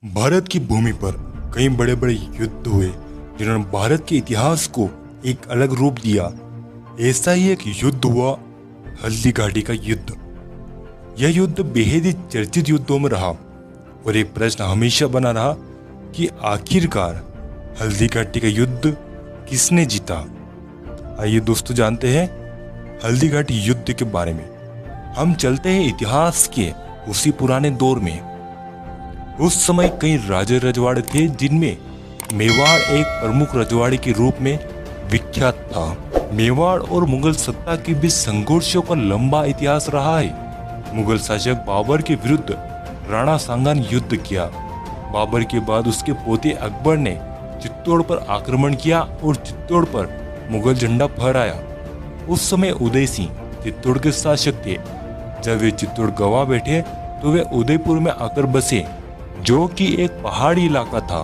भारत की भूमि पर कई बड़े बड़े युद्ध हुए जिन्होंने भारत के इतिहास को एक अलग रूप दिया। ऐसा ही एक युद्ध हुआ, हल्दी घाटी का युद्ध। यह युद्ध बेहद ही चर्चित युद्धों में रहा और एक प्रश्न हमेशा बना रहा कि आखिरकार हल्दी घाटी का युद्ध किसने जीता। आइए दोस्तों जानते हैं हल्दी घाटी युद्ध के बारे में। हम चलते हैं इतिहास के उसी पुराने दौर में। उस समय कई राजे रजवाड़े थे जिनमें मेवाड़ एक प्रमुख रजवाड़े के रूप में विख्यात था। मेवाड़ और मुगल सत्ता के बीच संघर्षों का लंबा इतिहास रहा है। मुगल शासक बाबर के विरुद्ध राणा सांगा ने युद्ध किया। बाबर के बाद उसके पोते अकबर ने चित्तौड़ पर आक्रमण किया और चित्तौड़ पर मुगल झंडा फहराया। उस समय उदय सिंह चित्तौड़ के शासक थे। जब वे चित्तौड़ गवा बैठे तो वे उदयपुर में आकर बसे, जो कि एक पहाड़ी इलाका था।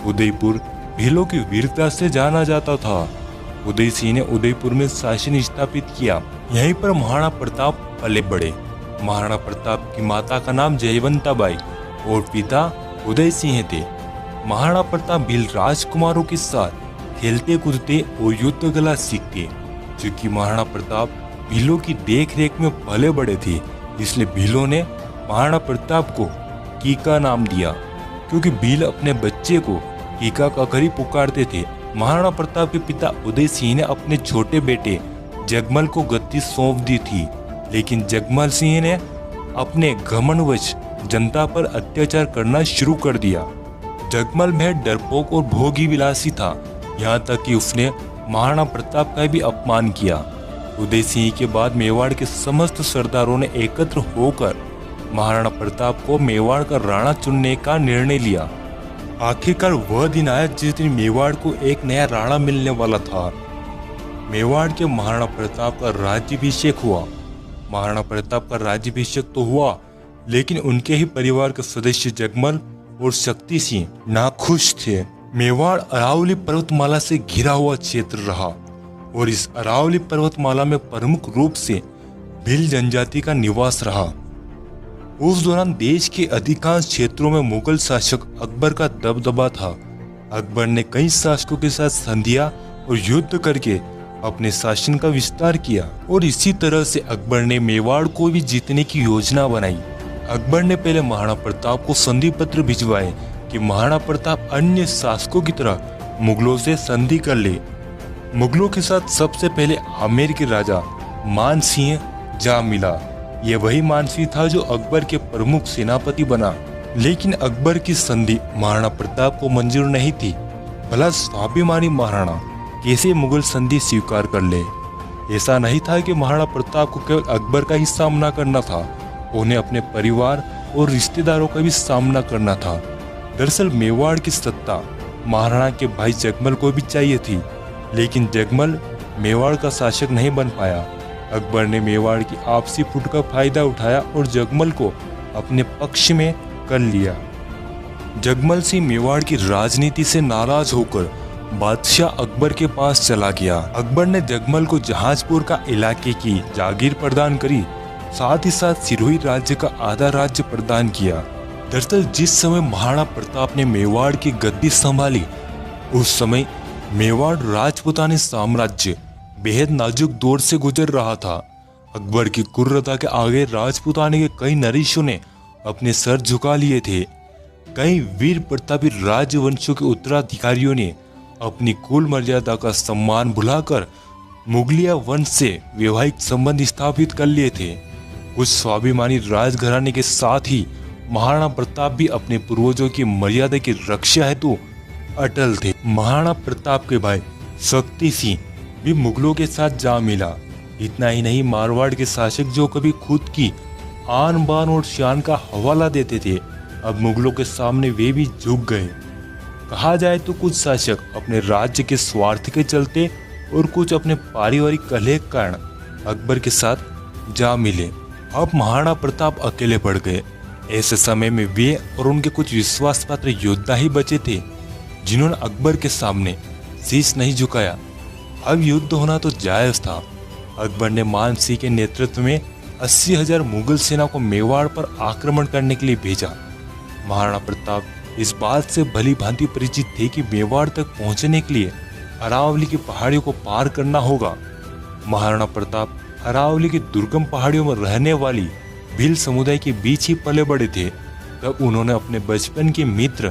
उदयपुर भीलों की वीरता से जाना जाता था। उदय सिंह ने उदयपुर में शासन स्थापित किया। यहीं पर महाराणा प्रताप पले बड़े। महाराणा प्रताप की माता का नाम जयवंता बाई और पिता उदय सिंह थे। महाराणा प्रताप भील राजकुमारों के साथ खेलते कूदते और युद्ध कला सीखते। क्योंकि महाराणा प्रताप भीलों की देख रेख में पले बड़े थे, इसलिए भीलों ने महाराणा प्रताप को कीका नाम दिया, क्योंकि भील अपने बच्चे को कीका कहकर ही पुकारते थे। महाराणा प्रताप के पिता उदय सिंह ने अपने छोटे बेटे जगमल को गद्दी सौंप दी थी, लेकिन जगमल सिंह ने अपने घमंडवश जनता पर अत्याचार करना शुरू कर दिया। जगमल में डरपोक और भोगी विलासी था, यहाँ तक कि उसने महाराणा प्रताप का भी अपमान किया। उदय सिंह के बाद मेवाड़ के समस्त सरदारों ने एकत्र होकर महाराणा प्रताप को मेवाड़ का राणा चुनने का निर्णय लिया। आखिरकार वह दिन आया जिस दिन मेवाड़ को एक नया राणा मिलने वाला था। मेवाड़ के महाराणा प्रताप का राज्याभिषेक हुआ। महाराणा प्रताप का राज्याभिषेक तो हुआ, लेकिन उनके ही परिवार के सदस्य जगमल और शक्ति सिंह नाखुश थे। मेवाड़ अरावली पर्वतमाला से घिरा हुआ क्षेत्र रहा और इस अरावली पर्वतमाला में प्रमुख रूप से भील जनजाति का निवास रहा। उस दौरान देश के अधिकांश क्षेत्रों में मुगल शासक अकबर का दबदबा था। अकबर ने कई शासकों के साथ संधियां और युद्ध करके अपने शासन का विस्तार किया और इसी तरह से अकबर ने मेवाड़ को भी जीतने की योजना बनाई। अकबर ने पहले महाराणा प्रताप को संधि पत्र भिजवाए कि महाराणा प्रताप अन्य शासकों की तरह मुगलों से संधि कर ले। मुगलों के साथ सबसे पहले आमेर के राजा मान सिंह जा मिला। यह वही मान सिंह था जो अकबर के प्रमुख सेनापति बना, लेकिन अकबर की संधि महाराणा प्रताप को मंजूर नहीं थी। भला स्वाभिमानी महाराणा कैसे मुगल संधि स्वीकार कर ले। ऐसा नहीं था कि महाराणा प्रताप को केवल अकबर का ही सामना करना था, उन्हें अपने परिवार और रिश्तेदारों का भी सामना करना था। दरअसल मेवाड़ की सत्ता महाराणा के भाई जगमल को भी चाहिए थी, लेकिन जगमल मेवाड़ का शासक नहीं बन पाया। अकबर ने मेवाड़ की आपसी फुट का फायदा उठाया और जगमल को अपने पक्ष में कर लिया। जगमल सिंह मेवाड़ की राजनीति से नाराज होकर बादशाह अकबर के पास चला गया। अकबर ने जगमल को जहाजपुर का इलाके की जागीर प्रदान करी, साथ ही साथ सिरोही राज्य का आधा राज्य प्रदान किया। दरअसल जिस समय महाराणा प्रताप ने मेवाड़ की गद्दी संभाली, उस समय मेवाड़ राजपूतानी साम्राज्य बेहद नाजुक दौर से गुजर रहा था। अकबर की क्रूरता के आगे राजपूतानी के कई नरेशों ने अपने सर झुका लिए थे। कई वीर प्रतापी राजवंशों के उत्तराधिकारियों ने अपनी कुल मर्यादा का सम्मान भुलाकर मुगलिया वंश से वैवाहिक संबंध स्थापित कर लिए थे। कुछ स्वाभिमानी राजघराने के साथ ही महाराणा प्रताप भी अपने पूर्वजों की मर्यादा की रक्षा हेतु अटल थे। महाराणा प्रताप के भाई शक्ति सिंह भी मुगलों के साथ जा मिला। इतना ही नहीं, मारवाड़ के शासक जो कभी खुद की आन बान और शान का हवाला देते थे, अब मुगलों के सामने वे भी झुक गए। कहा जाए तो कुछ शासक अपने राज्य के स्वार्थ के चलते और कुछ अपने पारिवारिक कलह के कारण अकबर के साथ जा मिले। अब महाराणा प्रताप अकेले पड़ गए। ऐसे समय में वे और उनके कुछ विश्वास पात्र योद्धा ही बचे थे जिन्होंने अकबर के सामने शीश नहीं झुकाया। अब युद्ध होना तो जायज था। अकबर ने मान सिंह के नेतृत्व में 80,000 मुगल सेना को मेवाड़ पर आक्रमण करने के लिए भेजा। महाराणा प्रताप इस बात से भली भांति परिचित थे कि मेवाड़ तक पहुंचने के लिए अरावली की पहाड़ियों को पार करना होगा। महाराणा प्रताप अरावली की दुर्गम पहाड़ियों में रहने वाली भील समुदाय के बीच ही पले बड़े थे। तब उन्होंने अपने बचपन के मित्र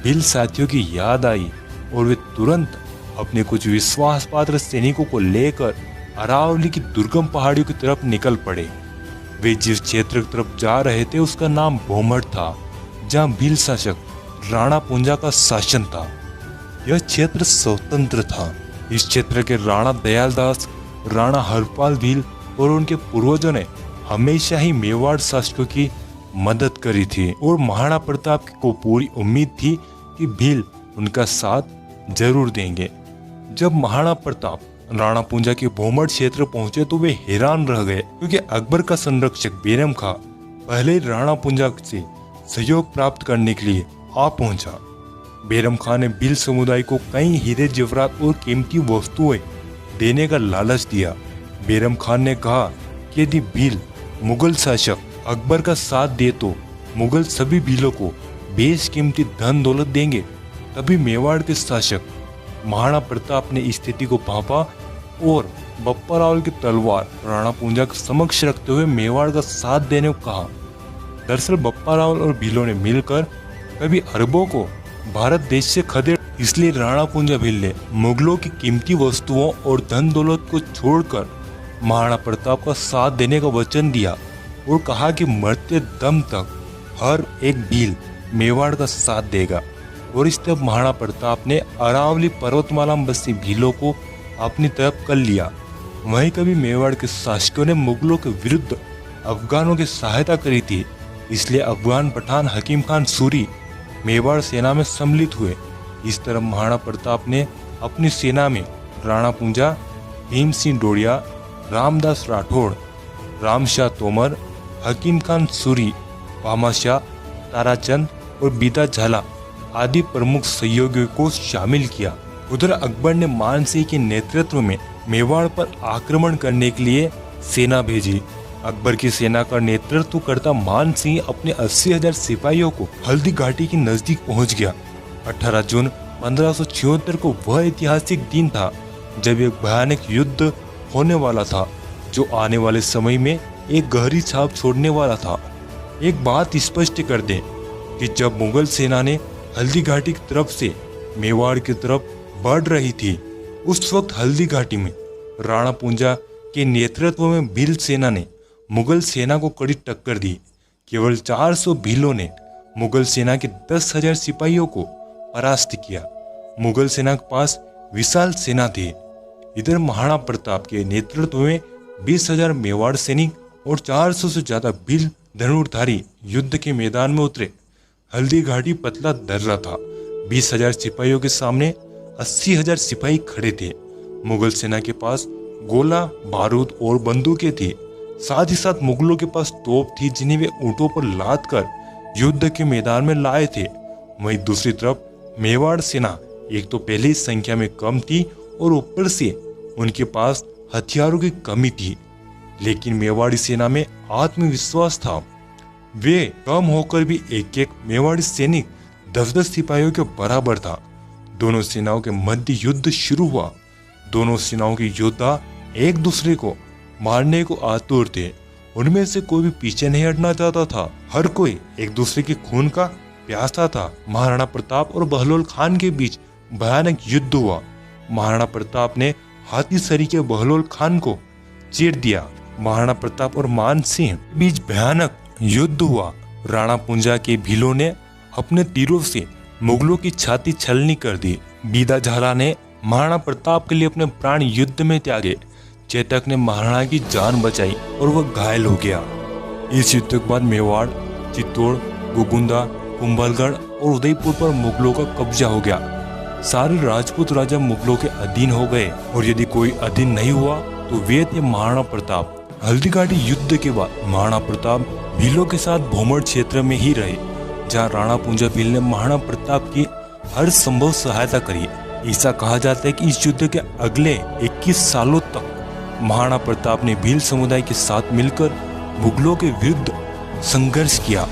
भील साथियों की याद आई और वे तुरंत अपने कुछ विश्वास पात्र सैनिकों को लेकर अरावली की दुर्गम पहाड़ियों की तरफ निकल पड़े। वे जिस क्षेत्र की तरफ जा रहे थे उसका नाम भोमट था, जहां भील शासक राणा पुंजा का शासन था। यह क्षेत्र स्वतंत्र था। इस क्षेत्र के राणा दयालदास, राणा हरपाल भील और उनके पूर्वजों ने हमेशा ही मेवाड़ शासकों की मदद करी थी और महाराणा प्रताप को पूरी उम्मीद थी कि भील उनका साथ जरूर देंगे। जब महाराणा प्रताप राणा पुंजा के भोमट क्षेत्र पहुंचे तो वे हैरान रह गए, क्योंकि अकबर का संरक्षक बेरम खां पहले ही राणा पुंजा से सहयोग प्राप्त करने के लिए आ पहुंचा। बेरम खां ने भील समुदाय को कई हीरे जवाहरात और कीमती वस्तुएं देने का लालच दिया। बेरम खान ने कहा कि यदि भील मुगल शासक अकबर का साथ दे तो मुगल सभी भीलों को बेशकीमती धन दौलत देंगे। तभी मेवाड़ के शासक महाराणा प्रताप ने स्थिति को भांपा और बप्पा रावल की तलवार राणा पुंजा के समक्ष रखते हुए मेवाड़ का साथ देने को कहा। दरअसल बप्पा रावल और भीलों ने मिलकर कभी अरबों को भारत देश से खदेड़, इसलिए राणा पुंजा भील ने मुगलों की कीमती वस्तुओं और धन दौलत को छोड़कर महाराणा प्रताप का साथ देने का वचन दिया और कहा कि मरते दम तक हर एक भील मेवाड़ का साथ देगा। और इस तरह महाराणा प्रताप ने अरावली पर्वतमाला में बसी भीलों को अपनी तरफ कर लिया। वहीं कभी मेवाड़ के शासकों ने मुगलों के विरुद्ध अफगानों की सहायता करी थी, इसलिए अफगान पठान हकीम खान सूरी मेवाड़ सेना में सम्मिलित हुए। इस तरह महाराणा प्रताप ने अपनी सेना में राणा पुंजा, भीम सिंह डोड़िया, रामदास राठौड़, रामशाह तोमर, हकीम खान सूरी, भामाशाह, ताराचंद और बीदा झाला आदि प्रमुख सहयोगियों को शामिल किया। उधर अकबर ने मान सिंह के नेतृत्व में मेवाड़ पर आक्रमण करने के लिए सेना भेजी। अकबर की सेना का नेतृत्व करता मान सिंह अपने 80,000 सिपाहियों को हल्दी घाटी के नजदीक पहुंच गया। 18 जून 1576 को वह ऐतिहासिक दिन था जब एक भयानक युद्ध होने वाला था, जो आने वाले समय में एक गहरी छाप छोड़ने वाला था। एक बात स्पष्ट कर दें कि जब मुगल सेना ने हल्दी घाटी की तरफ से मेवाड़ की तरफ बढ़ रही थी, उस वक्त हल्दी घाटी में राणा पुंजा के नेतृत्व में भील सेना ने मुगल सेना को कड़ी टक्कर दी। केवल 400 भीलों ने मुगल सेना के 10,000 सिपाहियों को परास्त किया। मुगल सेना के पास विशाल सेना थी। इधर महाराणा प्रताप के नेतृत्व में 20,000 मेवाड़ सैनिक और 400 से ज्यादा भील धनुर्धारी युद्ध के मैदान में उतरे। हल्दी घाटी पतला दर्रा था। 20,000 सिपाहियों के सामने 80,000 सिपाही खड़े थे। मुगल सेना के पास गोला, बारूद और बंदूकें थी। साथ ही साथ मुगलों के पास तोप थी, जिन्हें वे ऊंटों पर लाद कर युद्ध के मैदान में लाए थे। वहीं दूसरी तरफ मेवाड़ सेना एक तो पहले ही संख्या में कम थी और ऊपर से उनके पास हथियारों की कमी थी। लेकिन मेवाड़ी सेना में आत्मविश्वास था। वे कम होकर भी एक एक मेवाड़ी सैनिक 10-10 सिपाहियों के बराबर था। दोनों सेनाओं के मध्य युद्ध शुरू हुआ। दोनों सेनाओं के योद्धा एक दूसरे को मारने को आतुर थे। उनमें से कोई भी पीछे नहीं हटना चाहता था। हर कोई एक दूसरे के खून का प्यासा था। महाराणा प्रताप और बहलोल खान के बीच भयानक युद्ध हुआ। महाराणा प्रताप ने हाथी सरी के बहलोल खान को चीर दिया। महाराणा प्रताप और मान सिंह के बीच भयानक युद्ध हुआ। राणा पुंजा के भीलों ने अपने तीरों से मुगलों की छाती छलनी कर दी। बीदा झाला ने महाराणा प्रताप के लिए अपने प्राण युद्ध में त्यागे। चेतक ने महाराणा की जान बचाई और वह घायल हो गया। इस युद्ध के बाद मेवाड़, चित्तौड़, गोगुंदा, कुंभलगढ़ और उदयपुर पर मुगलों का कब्जा हो गया। सारे राजपूत राजा मुगलों के अधीन हो गए और यदि कोई अधीन नहीं हुआ तो वे थे महाराणा प्रताप। हल्दी घाटी युद्ध के बाद महाराणा प्रताप भीलों के साथ भोमट क्षेत्र में ही रहे, जहां राणा पुंजा भील ने महाराणा प्रताप की हर संभव सहायता करी। ऐसा कहा जाता है कि इस युद्ध के अगले 21 सालों तक महाराणा प्रताप ने भील समुदाय के साथ मिलकर मुगलों के विरुद्ध संघर्ष किया।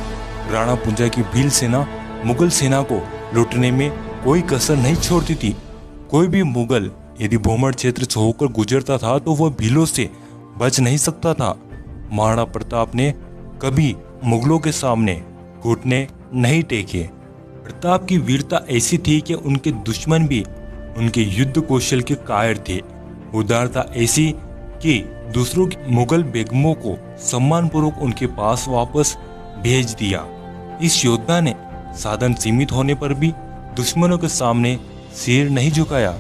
राणा पुंजा की भील सेना मुगल सेना को लूटने में कोई कसर नहीं छोड़ती थी। कोई भी मुगल यदि भोमर क्षेत्र से होकर गुजरता था तो वह भीलों से बच नहीं सकता था। महाराणा प्रताप ने कभी मुगलों के सामने घुटने नहीं टेके। प्रताप की वीरता ऐसी थी कि उनके दुश्मन भी उनके युद्ध कौशल के कायर थे। उदारता ऐसी कि दूसरों की मुगल बेगमों को सम्मानपूर्वक उनके पास वापस भेज दिया। इस योद्धा ने साधन सीमित होने पर भी दुश्मनों के सामने सिर नहीं झुकाया।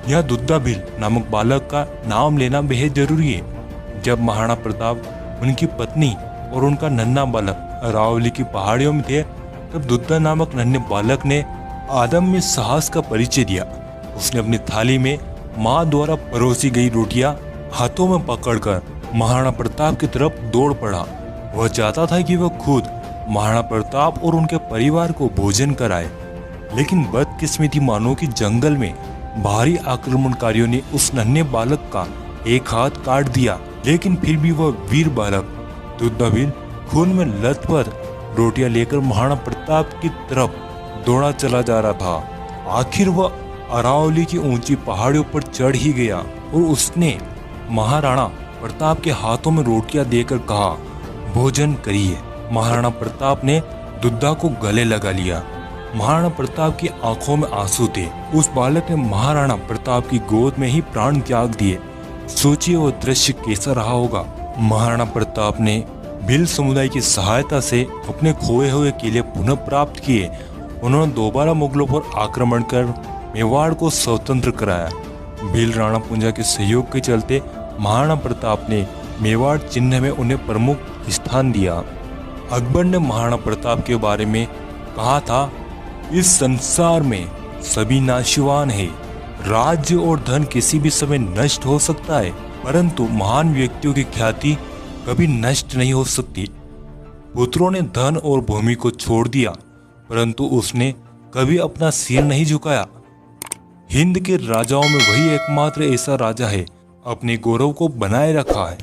यह दुद्दा भील नामक बालक का नाम लेना बेहद जरूरी है। जब महाराणा प्रताप उनकी पत्नी और उनका नन्हा बालक अरावली की पहाड़ियों में थे, तब दुद्दा नामक नन्हे बालक ने आदम में साहस का परिचय दिया। उसने अपनी थाली में माँ द्वारा परोसी गई रोटियां हाथों में पकड़कर महाराणा प्रताप की तरफ दौड़ पड़ा। वह चाहता था कि वह खुद महाराणा प्रताप और उनके परिवार को भोजन कराए, लेकिन बदकिस्मती मानो कि जंगल में भारी आक्रमणकारियों ने उस नन्हे बालक का एक हाथ काट दिया। लेकिन फिर भी वह वीर बालक दुद्दा भील खून में लथपथ रोटियां लेकर महाराणा प्रताप की तरफ दौड़ा चला जा रहा था। आखिर वह अरावली की ऊंची पहाड़ियों पर चढ़ ही गया और उसने महाराणा प्रताप के हाथों में रोटियां देकर कहा, भोजन करिए। महाराणा प्रताप ने दुद्दा को गले लगा लिया। महाराणा प्रताप की आंखों में आंसू थे। उस बालक ने महाराणा प्रताप की गोद में ही प्राण त्याग दिए। सोचिए वह दृश्य कैसा रहा होगा। महाराणा प्रताप ने भील समुदाय की सहायता से अपने खोए हुए किले पुनः प्राप्त किए। उन्होंने दोबारा मुगलों पर आक्रमण कर मेवाड़ को स्वतंत्र कराया। भील राणा पुंजा के सहयोग के चलते महाराणा प्रताप ने मेवाड़ चिन्ह में उन्हें प्रमुख स्थान दिया। अकबर ने महाराणा प्रताप के बारे में कहा था, इस संसार में सभी नाशवान है। राज्य और धन किसी भी समय नष्ट हो सकता है, परंतु महान व्यक्तियों की ख्याति कभी नष्ट नहीं हो सकती। पुत्रों ने धन और भूमि को छोड़ दिया, परंतु उसने कभी अपना सिर नहीं झुकाया। हिंद के राजाओं में वही एकमात्र ऐसा राजा है अपने गौरव को बनाए रखा है।